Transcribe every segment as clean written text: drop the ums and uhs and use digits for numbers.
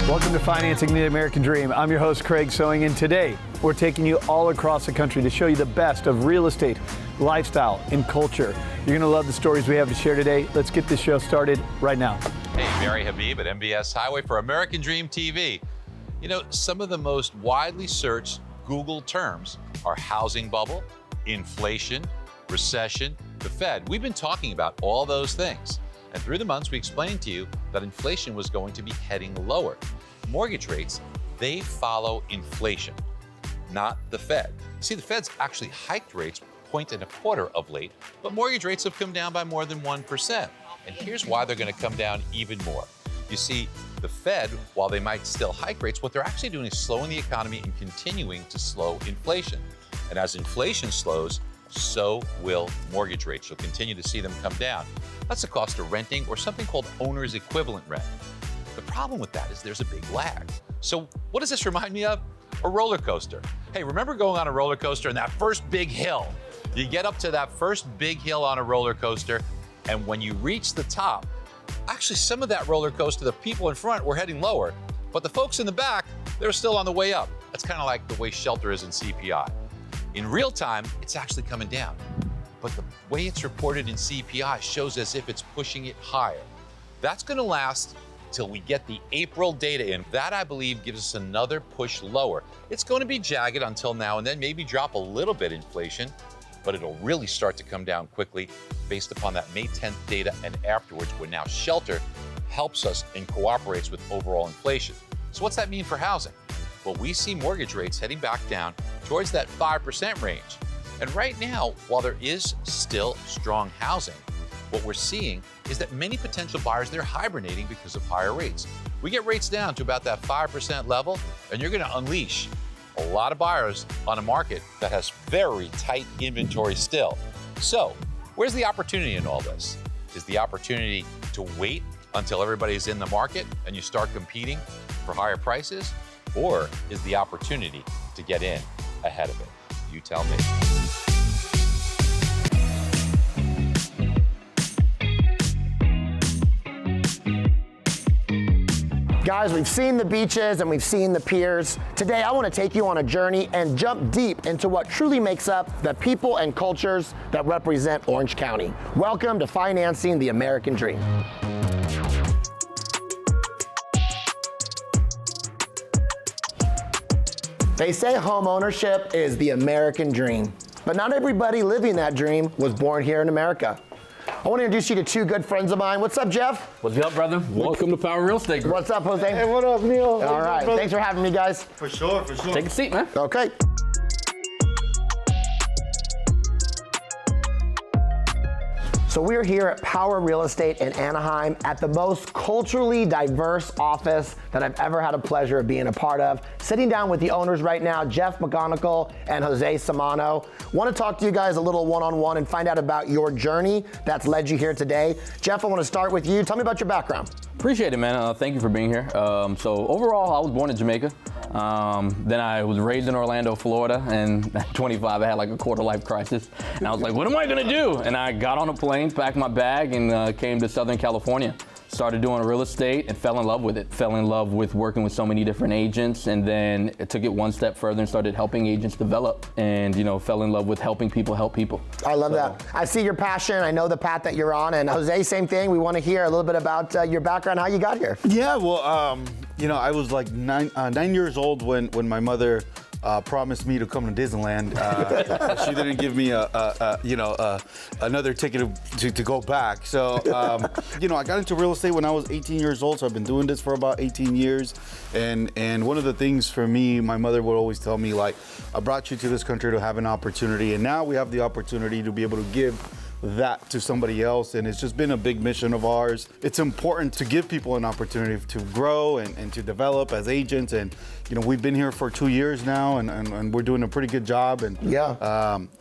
Welcome to Financing the American Dream. I'm your host, Craig Sewing, and today we're taking you all across the country to show you the best of real estate, lifestyle, and culture. You're gonna love the stories we have to share today. Let's get this show started right now. Hey, Barry Habib at MBS Highway for American Dream TV. You know, some of the most widely searched Google terms are housing bubble, inflation, recession, the Fed. We've been talking about all those things. And through the months, we explained to you that inflation was going to be heading lower. Mortgage rates, they follow inflation, not the Fed. See, the Fed's actually hiked rates 1.25 of late, but mortgage rates have come down by more than 1%. And here's why they're going to come down even more. You see, the Fed, while they might still hike rates, what they're actually doing is slowing the economy and continuing to slow inflation. And as inflation slows, so will mortgage rates. You'll continue to see them come down. That's the cost of renting or something called owner's equivalent rent. The problem with that is there's a big lag. So what does this remind me of? A roller coaster. Hey, remember going on a roller coaster and that first big hill? You get up to that first big hill on a roller coaster, and when you reach the top, actually some of that roller coaster, the people in front were heading lower, but the folks in the back, they're still on the way up. That's kind of like the way shelter is in CPI. In real time, it's actually coming down. But the way it's reported in CPI shows as if it's pushing it higher. That's gonna last till we get the April data in. That, I believe, gives us another push lower. It's gonna be jagged until now and then, maybe drop a little bit inflation, but it'll really start to come down quickly based upon that May 10th data and afterwards, when now shelter helps us and cooperates with overall inflation. So what's that mean for housing? Well, we see mortgage rates heading back down towards that 5% range. And right now, while there is still strong housing, what we're seeing is that many potential buyers, they're hibernating because of higher rates. We get rates down to about that 5% level, and you're gonna unleash a lot of buyers on a market that has very tight inventory still. So, where's the opportunity in all this? Is the opportunity to wait until everybody's in the market and you start competing for higher prices? Or is the opportunity to get in ahead of it? You tell me. Guys, we've seen the beaches and we've seen the piers. Today, I want to take you on a journey and jump deep into what truly makes up the people and cultures that represent Orange County. Welcome to Financing the American Dream. They say home ownership is the American dream, but not everybody living that dream was born here in America. I want to introduce you to two good friends of mine. What's up, Jeff? What's up, brother? Welcome to Power Real Estate Group. What's up, Jose? Hey, what up, Neil? All right, thanks for having me, guys. For sure. Take a seat, man. Okay. So we're here at Power Real Estate in Anaheim at the most culturally diverse office that I've ever had a pleasure of being a part of. Sitting down with the owners right now, Jeff McGonigal and Jose Samano. Want to talk to you guys a little one-on-one and find out about your journey that's led you here today. Jeff, I want to start with you. Tell me about your background. Appreciate it, man. Thank you for being here. So overall, I was born in Jamaica. Then I was raised in Orlando, Florida, and at 25, I had like a quarter-life crisis. And I was like, what am I gonna do? And I got on a plane, packed my bag, and came to Southern California. Started doing real estate and fell in love with it. Fell in love with working with so many different agents, and then it took it one step further and started helping agents develop, and fell in love with helping people help people. I love that. I see your passion. I know the path that you're on. And Jose, same thing. We want to hear a little bit about your background, how you got here. Yeah, well, I was like 9 years old when my mother promised me to come to Disneyland. She didn't give me another ticket to go back. So, I got into real estate when I was 18 years old. So I've been doing this for about 18 years. And one of the things for me, my mother would always tell me, like, I brought you to this country to have an opportunity. And now we have the opportunity to be able to give that to somebody else, and it's just been a big mission of ours. It's important to give people an opportunity to grow and to develop as agents, and we've been here for 2 years now, and we're doing a pretty good job. And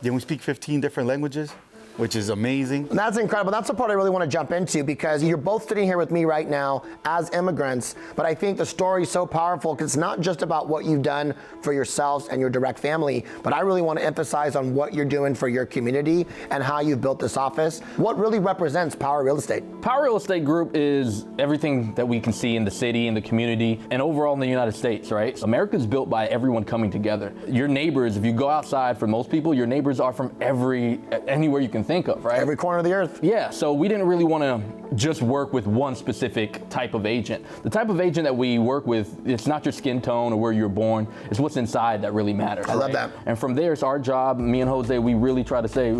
we speak 15 different languages. which is amazing. That's incredible. That's the part I really want to jump into, because you're both sitting here with me right now as immigrants, but I think the story is so powerful because it's not just about what you've done for yourselves and your direct family, but I really want to emphasize on what you're doing for your community and how you've built this office. What really represents Power Real Estate? Power Real Estate Group is everything that we can see in the city, in the community, and overall in the United States, right? America's built by everyone coming together. Your neighbors, if you go outside, for most people, your neighbors are from anywhere you can think of, right? Every corner of the earth. Yeah, so we didn't really want to just work with one specific type of agent. The type of agent that we work with, it's not your skin tone or where you're born, it's what's inside that really matters. I love that. And from there, it's our job, me and Jose, we really try to say,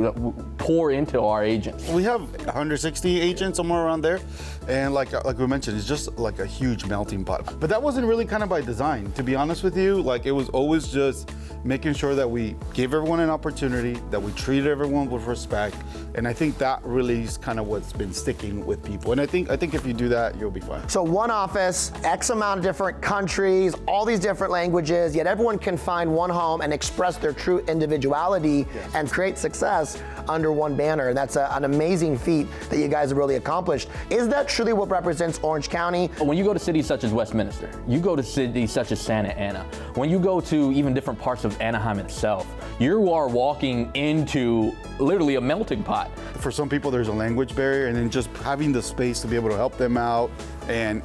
pour into our agents. We have 160 agents, somewhere around there. And like we mentioned, it's just like a huge melting pot. But that wasn't really kind of by design, to be honest with you. Like, it was always just making sure that we gave everyone an opportunity, that we treated everyone with respect. And I think that really is kind of what's been sticking with people. And I think if you do that, you'll be fine. So one office, X amount of different countries, all these different languages, yet everyone can find one home and express their true individuality and create success under one banner. And that's an amazing feat that you guys have really accomplished. Is that truly what represents Orange County? When you go to cities such as Westminster, you go to cities such as Santa Ana, when you go to even different parts of Anaheim itself, you are walking into literally a melting pot. For some people, there's a language barrier, and then just having the space to be able to help them out and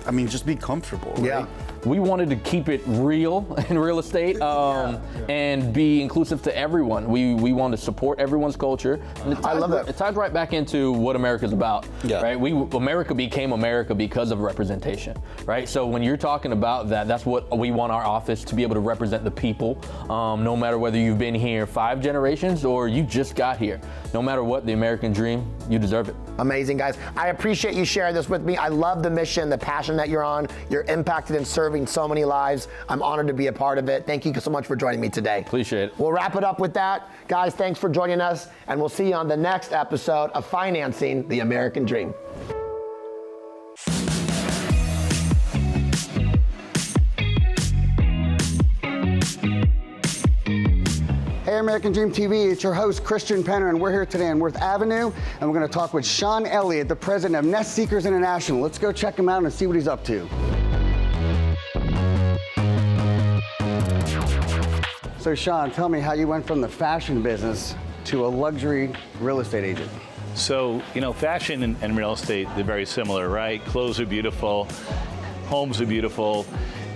I mean, just be comfortable, right? Yeah. We wanted to keep it real in real estate and be inclusive to everyone. We want to support everyone's culture. And I love that. It ties right back into what America's about, Yeah. right? America became America because of representation, right? So when you're talking about that, that's what we want our office to be able to represent the people, no matter whether you've been here 5 generations or you just got here. No matter what, the American dream, you deserve it. Amazing, guys. I appreciate you sharing this with me. I love the mission, the passion that you're on. You're impacted and serving so many lives. I'm honored to be a part of it. Thank you so much for joining me today. Appreciate it. We'll wrap it up with that. Guys, thanks for joining us, and we'll see you on the next episode of Financing the American Dream. Hey, American Dream TV, it's your host, Christian Penner, and we're here today on Worth Avenue, and we're gonna talk with Shawn Elliott, the president of Nest Seekers International. Let's go check him out and see what he's up to. So Shawn, tell me how you went from the fashion business to a luxury real estate agent. So, you know, fashion and real estate, they're very similar, right? Clothes are beautiful, homes are beautiful,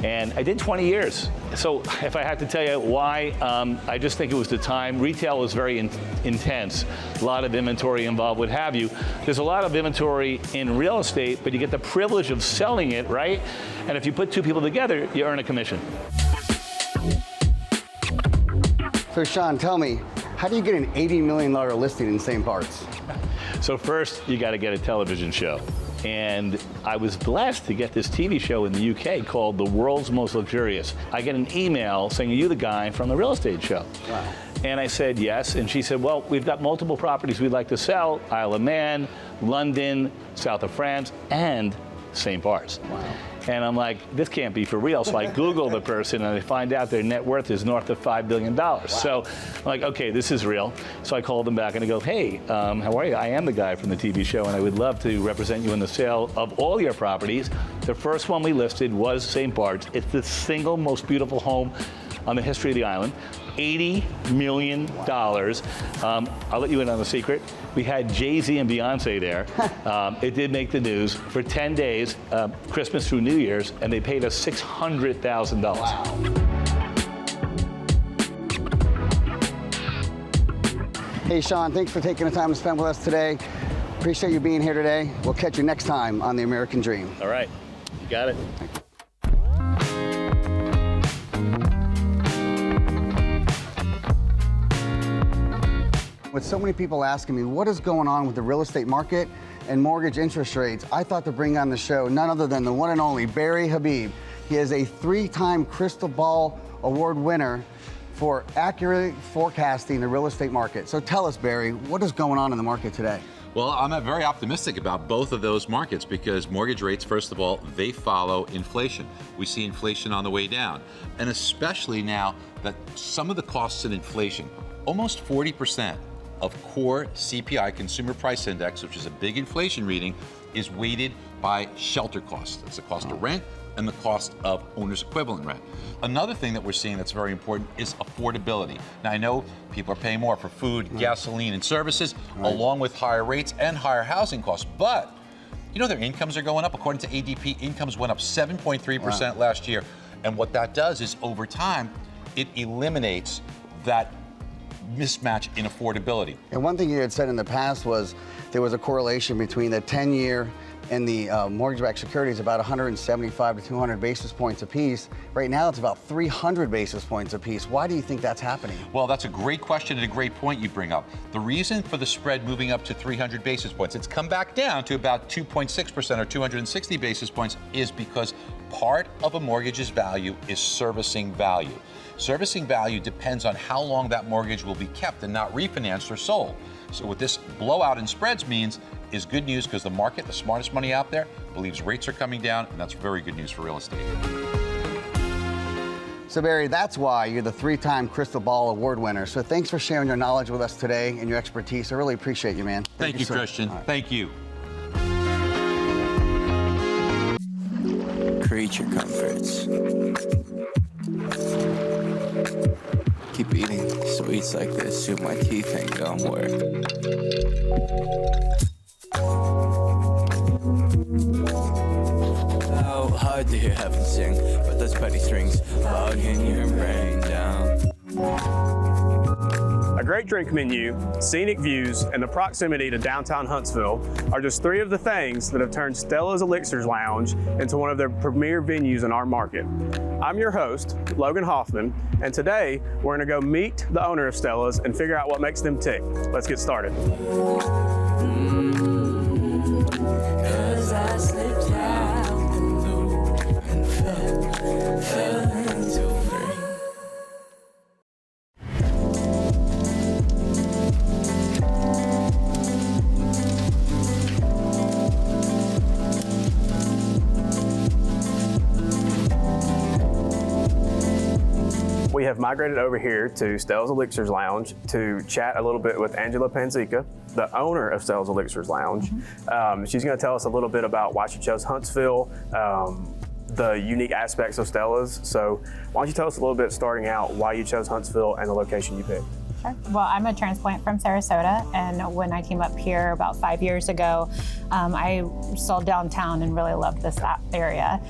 and I did 20 years. So if I had to tell you why, I just think it was the time. Retail was very intense, a lot of inventory involved, what have you. There's a lot of inventory in real estate, but you get the privilege of selling it, right? And if you put 2 people together, you earn a commission. So Shawn, tell me, how do you get an $80 million listing in St. Bart's? So first, you got to get a television show. And I was blessed to get this TV show in the UK called The World's Most Luxurious. I get an email saying, are you the guy from the real estate show? Wow. And I said, yes. And she said, well, we've got multiple properties we'd like to sell, Isle of Man, London, south of France, and St. Bart's. Wow. And I'm like, this can't be for real. So I Google the person and I find out their net worth is north of $5 billion. Wow. So I'm like, okay, this is real. So I called them back and I go, hey, how are you? I am the guy from the TV show and I would love to represent you in the sale of all your properties. The first one we listed was St. Bart's. It's the single most beautiful home on the history of the island. $80 million. I'll let you in on the secret. We had Jay-Z and Beyonce there. It did make the news for 10 days, Christmas through New Year's, and they paid us $600,000. Wow. Hey, Shawn, thanks for taking the time to spend with us today. Appreciate you being here today. We'll catch you next time on The American Dream. All right, you got it. With so many people asking me, what is going on with the real estate market and mortgage interest rates, I thought to bring on the show none other than the one and only Barry Habib. He is a 3-time Crystal Ball Award winner for accurately forecasting the real estate market. So tell us, Barry, what is going on in the market today? Well, I'm very optimistic about both of those markets because mortgage rates, first of all, they follow inflation. We see inflation on the way down. And especially now that some of the costs in inflation, almost 40%, of core CPI, Consumer Price Index, which is a big inflation reading, is weighted by shelter costs. That's the cost of rent and the cost of owner's equivalent rent. Another thing that we're seeing that's very important is affordability. Now I know people are paying more for food, gasoline, and services, along with higher rates and higher housing costs, but you know their incomes are going up. According to ADP, incomes went up 7.3% last year. And what that does is over time, it eliminates that mismatch in affordability. And one thing you had said in the past was there was a correlation between the 10-year and the mortgage-backed securities, about 175 to 200 basis points apiece. Right now, it's about 300 basis points apiece. Why do you think that's happening? Well, that's a great question and a great point you bring up. The reason for the spread moving up to 300 basis points, it's come back down to about 2.6% or 260 basis points, is because part of a mortgage's value is servicing value. Servicing value depends on how long that mortgage will be kept and not refinanced or sold. So what this blowout in spreads means is good news because the market, the smartest money out there, believes rates are coming down, and that's very good news for real estate. So Barry, that's why you're the 3-time Crystal Ball Award winner. So thanks for sharing your knowledge with us today and your expertise. I really appreciate you, man. Thank you, Christian. Right. Thank you. Creature comforts. Keep eating sweets like this so my teeth ain't gonna work. Oh, hard to hear heaven sing, but those petty strings bogging your brain down. A great drink menu, scenic views, and the proximity to downtown Huntsville are just 3 of the things that have turned Stella's Elixirs Lounge into one of their premier venues in our market. I'm your host, Logan Hoffman, and today we're gonna go meet the owner of Stella's and figure out what makes them tick. Let's get started. 'Cause I slipped out the loop and fell into free. We have migrated over here to Stella's Elixirs Lounge to chat a little bit with Angela Panzica, the owner of Stella's Elixirs Lounge. She's going to tell us a little bit about why she chose Huntsville, the unique aspects of Stella's. So why don't you tell us a little bit, starting out, why you chose Huntsville and the location you picked? Sure. Well, I'm a transplant from Sarasota, and when I came up here about 5 years ago, I saw downtown and really loved this area.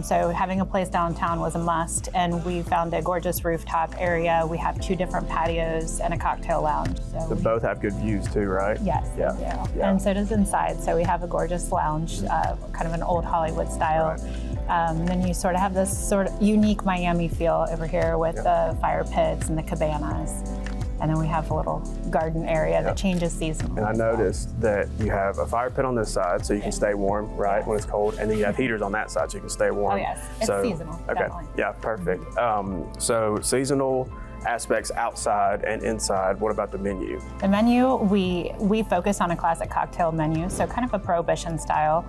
So having a place downtown was a must, and we found a gorgeous rooftop area. We have 2 different patios and a cocktail lounge. So They both have good views too, right? Yes, Yeah. they do. Yeah. And so does inside. So we have a gorgeous lounge, kind of an old Hollywood style. Then you sort of have this sort of unique Miami feel over here with the fire pits and the cabanas. And then we have a little garden area that changes seasonally. And I noticed that you have a fire pit on this side so you can stay warm, right, when it's cold, and then you have heaters on that side so you can stay warm. Oh yes, it's seasonal, Okay, definitely. yeah, perfect. So seasonal aspects outside and inside. What about the menu? The menu, we focus on a classic cocktail menu, so kind of a prohibition style.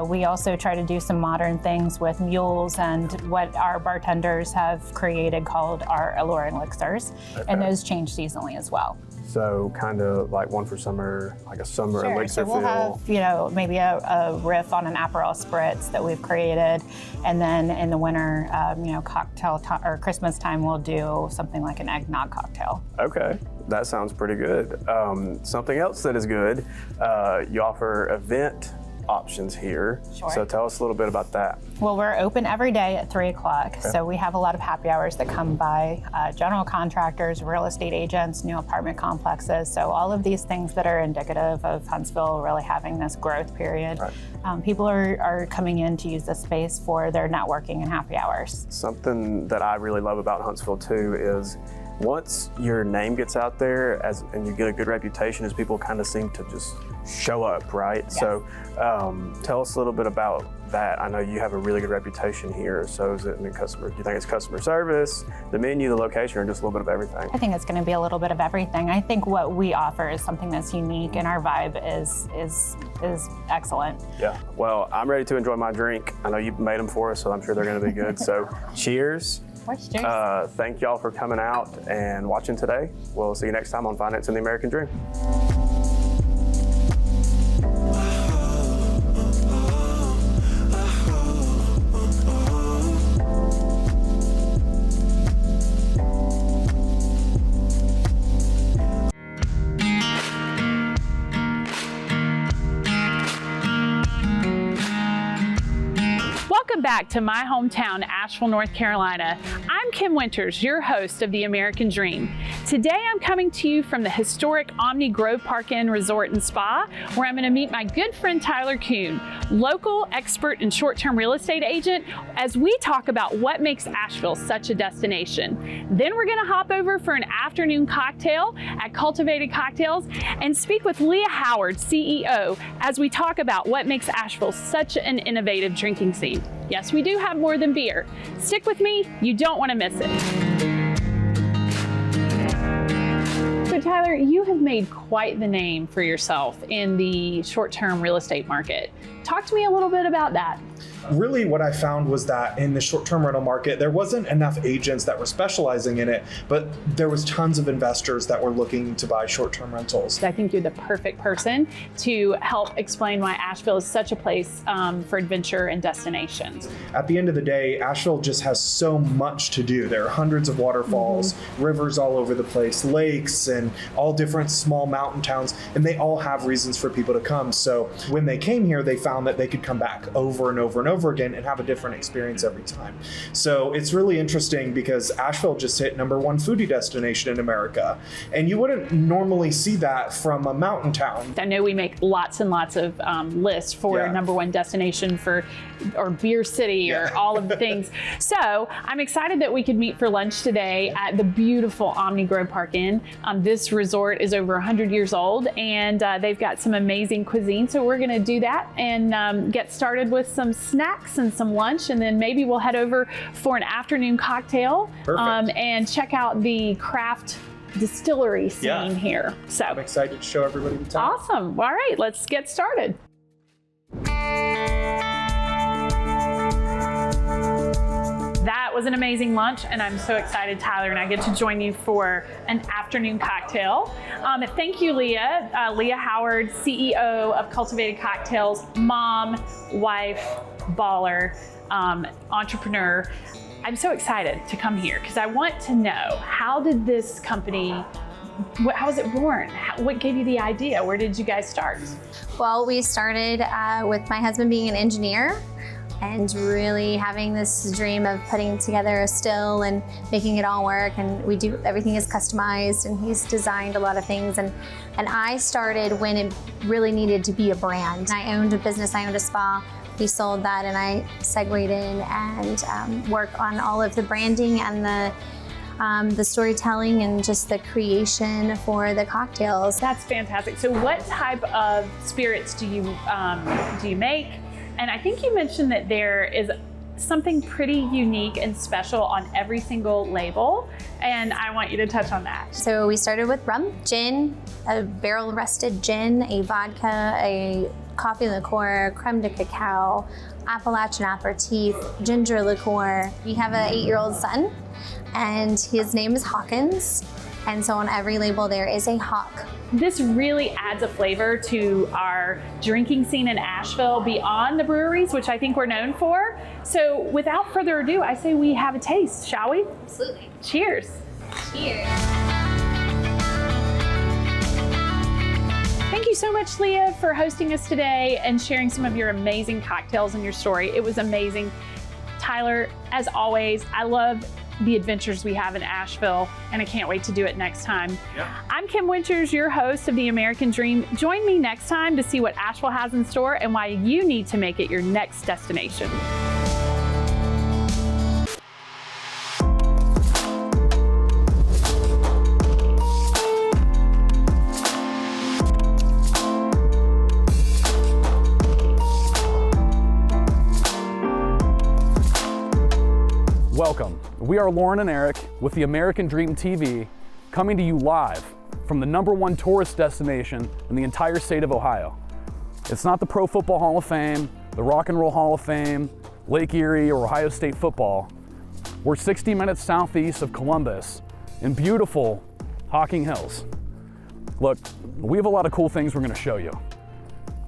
We also try to do some modern things with mules and what our bartenders have created called our alluring elixirs, and those change seasonally as well. So kind of like one for summer, like a summer elixir So we'll feel. have, maybe a riff on an Aperol spritz that we've created, and then in the winter, cocktail or Christmas time, we'll do something like an eggnog cocktail. Okay, that sounds pretty good. Something else that is good, you offer event options here. Sure. So tell us a little bit about that. Well, we're open every day at 3 o'clock. So we have a lot of happy hours that come by, general contractors, real estate agents, new apartment complexes. So all of these things that are indicative of Huntsville really having this growth period. Right. People are coming in to use the space for their networking and happy hours. Something that I really love about Huntsville too is once your name gets out there and you get a good reputation, is people kind of seem to just show up, right? Yes. So tell us a little bit about that. I know you have a really good reputation here. So is it in customer? Do you think it's customer service, the menu, the location, or just a little bit of everything? I think it's going to be a little bit of everything. I think what we offer is something that's unique, and our vibe is excellent. Yeah. Well, I'm ready to enjoy my drink. I know you made them for us, so I'm sure they're going to be good. So cheers. course, cheers. Thank y'all for coming out and watching today. We'll see you next time on Financing the American Dream. Welcome back to my hometown, Asheville, North Carolina. I'm Kim Winters, your host of The American Dream. Today I'm coming to you from the historic Omni Grove Park Inn Resort and Spa, where I'm going to meet my good friend Tyler Kuhn, local expert and short-term real estate agent, as we talk about what makes Asheville such a destination. Then we're going to hop over for an afternoon cocktail at Cultivated Cocktails and speak with Leah Howard, CEO, as we talk about what makes Asheville such an innovative drinking scene. Yes, we do have more than beer. Stick with me, you don't want to miss it. So Tyler, you have made quite the name for yourself in the short-term real estate market. Talk to me a little bit about that. Really what I found was that in the short-term rental market, there wasn't enough agents that were specializing in it, but there was tons of investors that were looking to buy short-term rentals. I think you're the perfect person to help explain why Asheville is such a place for adventure and destinations. At the end of the day, Asheville just has so much to do. There are hundreds of waterfalls, rivers all over the place, lakes, and all different small mountain towns, and they all have reasons for people to come. So when they came here, they found that they could come back over and over and over again and have a different experience every time. So it's really interesting because Asheville just hit #1 foodie destination in America. And you wouldn't normally see that from a mountain town. I know we make lots and lots of lists for #1 destination or beer city or all of the things. So I'm excited that we could meet for lunch today at the beautiful Omni Grove Park Inn. This resort is over 100 years old and they've got some amazing cuisine. So we're gonna do that and get started with some snacks and some lunch, and then maybe we'll head over for an afternoon cocktail and check out the craft distillery scene here. So I'm excited to show everybody the town. Awesome. All right, let's get started. That was an amazing lunch, and I'm so excited, Tyler, and I get to join you for an afternoon cocktail. Thank you, Leah. Leah Howard, CEO of Cultivated Cocktails, mom, wife, baller, entrepreneur. I'm so excited to come here because I want to know, how did this company, how was it born? What gave you the idea? Where did you guys start? Well, we started with my husband being an engineer and really having this dream of putting together a still and making it all work, and everything is customized, and he's designed a lot of things, and I started when it really needed to be a brand. I owned a business, I owned a spa. We sold that, and I segued in and work on all of the branding and the storytelling and just the creation for the cocktails. That's fantastic. So what type of spirits do you make? And I think you mentioned that there is something pretty unique and special on every single label, and I want you to touch on that. So we started with rum, gin, a barrel rested gin, a vodka, a coffee liqueur, creme de cacao, Appalachian aperitif, ginger liqueur. We have an 8-year-old son, and his name is Hawkins. And so on every label there is a hawk. This really adds a flavor to our drinking scene in Asheville beyond the breweries, which I think we're known for. So without further ado, I say we have a taste, shall we? Absolutely. Cheers. Cheers. Thank you so much, Leah, for hosting us today and sharing some of your amazing cocktails and your story. It was amazing. Tyler, as always, I love the adventures we have in Asheville, and I can't wait to do it next time. I'm Kim Winters, your host of The American Dream. Join me next time to see what Asheville has in store and why you need to make it your next destination. Welcome. We are Lauren and Eric with the American Dream TV, coming to you live from the #1 tourist destination in the entire state of Ohio. It's not the Pro Football Hall of Fame, the Rock and Roll Hall of Fame, Lake Erie, or Ohio State football. We're 60 minutes southeast of Columbus in beautiful Hocking Hills. Look, we have a lot of cool things we're gonna show you.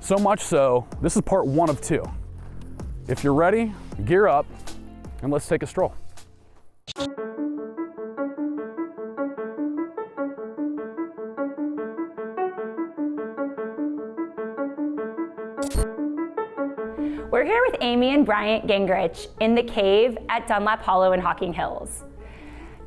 So much so, this is part 1 of 2. If you're ready, gear up and let's take a stroll. We're here with Amy and Bryant Gingrich in the cave at Dunlap Hollow in Hocking Hills.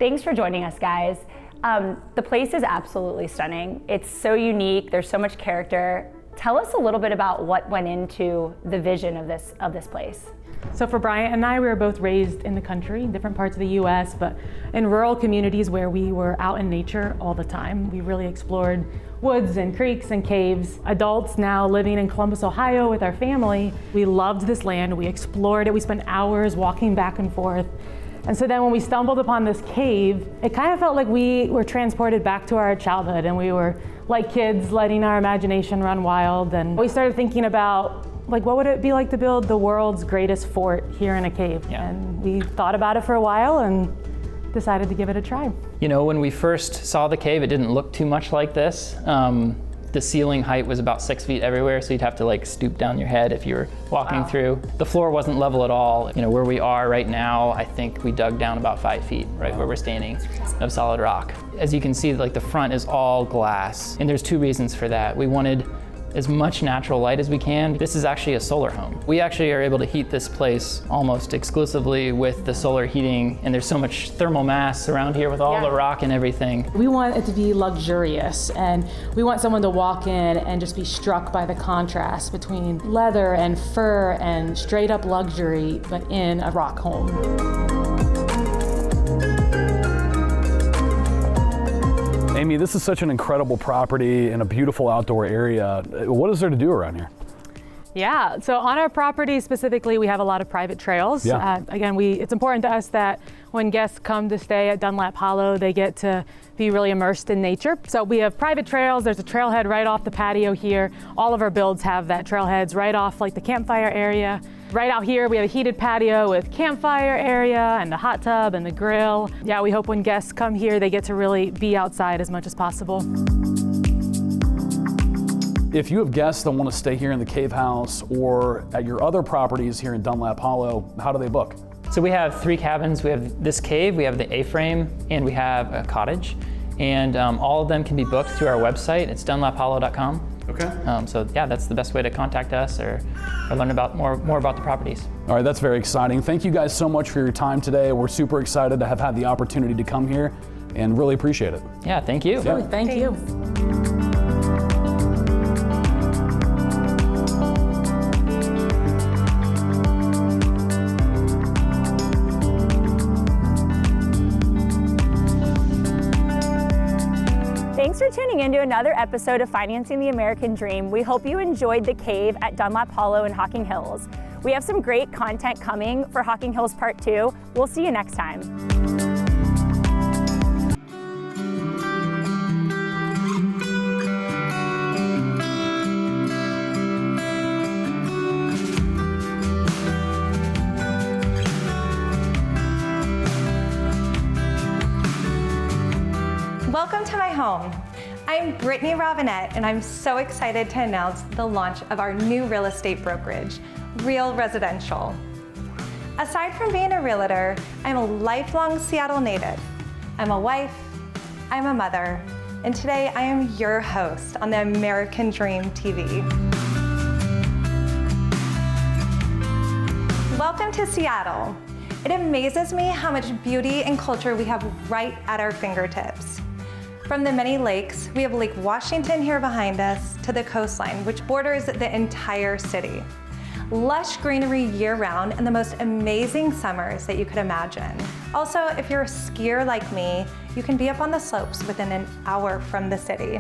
Thanks for joining us, guys. The place is absolutely stunning. It's so unique, there's so much character. Tell us a little bit about what went into the vision of this place. So for Bryant and I, we were both raised in the country, different parts of the US, but in rural communities where we were out in nature all the time. We really explored woods and creeks and caves. Adults now living in Columbus, Ohio with our family, we loved this land, we explored it, we spent hours walking back and forth. And so then when we stumbled upon this cave, it kind of felt like we were transported back to our childhood, and we were like kids letting our imagination run wild. And we started thinking about, like, what would it be like to build the world's greatest fort here in a cave? Yeah. And we thought about it for a while and decided to give it a try. You know, when we first saw the cave, it didn't look too much like this. The ceiling height was about 6 feet everywhere, so you'd have to like stoop down your head if you were walking through. The floor wasn't level at all. You know, where we are right now, I think we dug down about 5 feet, right where we're standing, of solid rock. As you can see, like the front is all glass, and there's 2 reasons for that. We wanted as much natural light as we can. This is actually a solar home. We actually are able to heat this place almost exclusively with the solar heating, and there's so much thermal mass around here with all the rock and everything. We want it to be luxurious, and we want someone to walk in and just be struck by the contrast between leather and fur and straight up luxury, but in a rock home. Amy, this is such an incredible property and a beautiful outdoor area. What is there to do around here? Yeah, so on our property specifically, we have a lot of private trails. Yeah. Again, it's important to us that when guests come to stay at Dunlap Hollow, they get to be really immersed in nature. So we have private trails. There's a trailhead right off the patio here. All of our builds have that trailheads right off like the campfire area. Right out here, we have a heated patio with campfire area and the hot tub and the grill. Yeah, we hope when guests come here, they get to really be outside as much as possible. If you have guests that want to stay here in the cave house or at your other properties here in Dunlap Hollow, how do they book? So we have 3 cabins. We have this cave, we have the A-frame, and we have a cottage. And all of them can be booked through our website. It's dunlaphollow.com. Okay. So yeah, that's the best way to contact us or learn about more about the properties. All right, that's very exciting. Thank you guys so much for your time today. We're super excited to have had the opportunity to come here and really appreciate it. Yeah, thank you. Yeah. Thank you. Thanks for tuning in to another episode of Financing the American Dream. We hope you enjoyed the cave at Dunlap Hollow in Hocking Hills. We have some great content coming for Hocking Hills Part 2. We'll see you next time. Welcome to my home. I'm Brittany Robinette, and I'm so excited to announce the launch of our new real estate brokerage, Real Residential. Aside from being a realtor, I'm a lifelong Seattle native. I'm a wife, I'm a mother, and today I am your host on the American Dream TV. Welcome to Seattle. It amazes me how much beauty and culture we have right at our fingertips. From the many lakes, we have Lake Washington here behind us to the coastline, which borders the entire city. Lush greenery year-round and the most amazing summers that you could imagine. Also, if you're a skier like me, you can be up on the slopes within an hour from the city.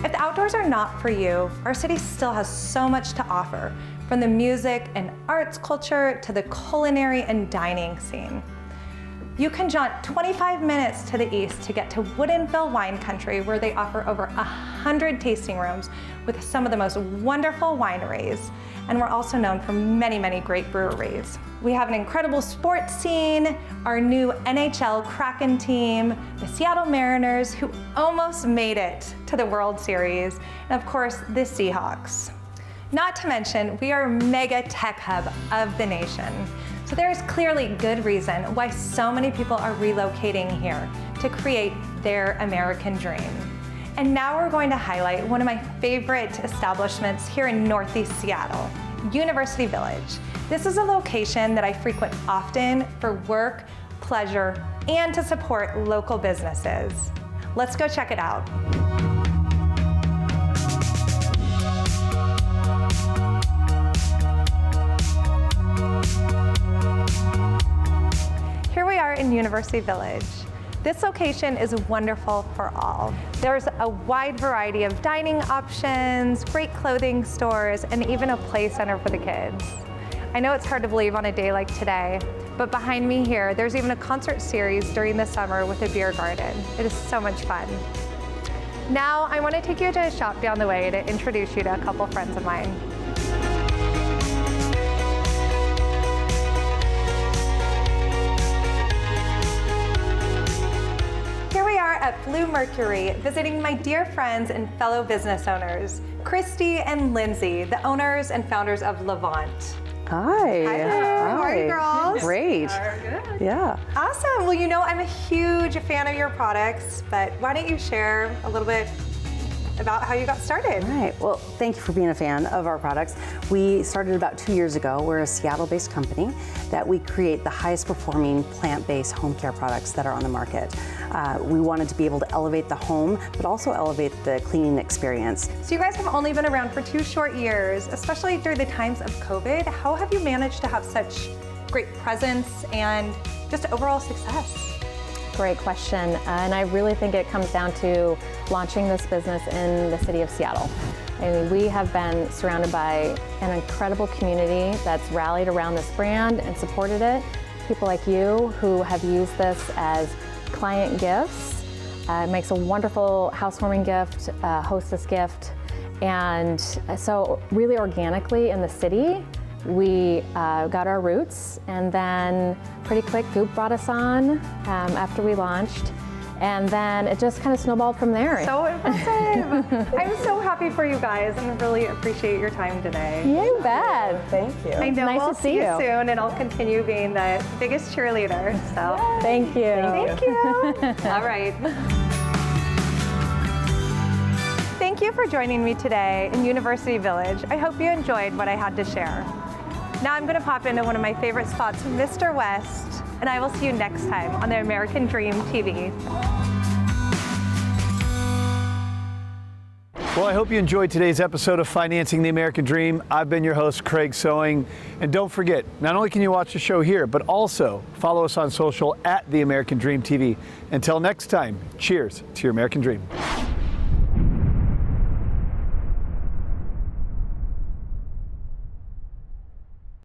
If the outdoors are not for you, our city still has so much to offer, from the music and arts culture to the culinary and dining scene. You can jaunt 25 minutes to the east to get to Woodinville Wine Country, where they offer over 100 tasting rooms with some of the most wonderful wineries. and we're also known for many, many great breweries. We have an incredible sports scene, our new NHL Kraken team, the Seattle Mariners, who almost made it to the World Series, and of course, the Seahawks. Not to mention, we are a mega tech hub of the nation. So there is clearly good reason why so many people are relocating here to create their American dream. And now we're going to highlight one of my favorite establishments here in Northeast Seattle, University Village. This is a location that I frequent often for work, pleasure, and to support local businesses. Let's go check it out. Here we are in University Village. This location is wonderful for all. There's a wide variety of dining options, great clothing stores, and even a play center for the kids. I know it's hard to believe on a day like today, but behind me here, there's even a concert series during the summer with a beer garden. It is so much fun. Now, I want to take you to a shop down the way to introduce you to a couple friends of mine. Here we are at Blue Mercury, visiting my dear friends and fellow business owners, Christy and Lindsay, the owners and founders of Levant. Hi. Hi there. How are you, girls? Great. Good. Yeah. Awesome. Well, you know, I'm a huge fan of your products, but why don't you share a little bit about how you got started? All right. Well, thank you for being a fan of our products. We started about 2 years ago. We're a Seattle-based company that we create the highest performing plant-based home care products that are on the market. We wanted to be able to elevate the home, but also elevate the cleaning experience. So you guys have only been around for 2 short years, especially during the times of COVID. How have you managed to have such great presence and just overall success? Great question, and I really think it comes down to launching this business in the city of Seattle. I mean, we have been surrounded by an incredible community that's rallied around this brand and supported it. People like you who have used this as client gifts. It makes a wonderful housewarming gift, hostess gift, and so really organically in the city, we got our roots, and then pretty quick Goop brought us on after we launched, and then it just kind of snowballed from there. So impressive. I'm so happy for you guys and really appreciate your time today. You bet. Thank you. I know Nice we'll to see see you you. soon, and I'll continue being the biggest cheerleader. So Thank you. Thank you. All right. Thank you for joining me today in University Village. I hope you enjoyed what I had to share. Now I'm going to pop into one of my favorite spots, Mr. West, and I will see you next time on the American Dream TV. Well, I hope you enjoyed today's episode of Financing the American Dream. I've been your host, Craig Sewing. And don't forget, not only can you watch the show here, but also follow us on social at The American Dream TV. Until next time, cheers to your American Dream.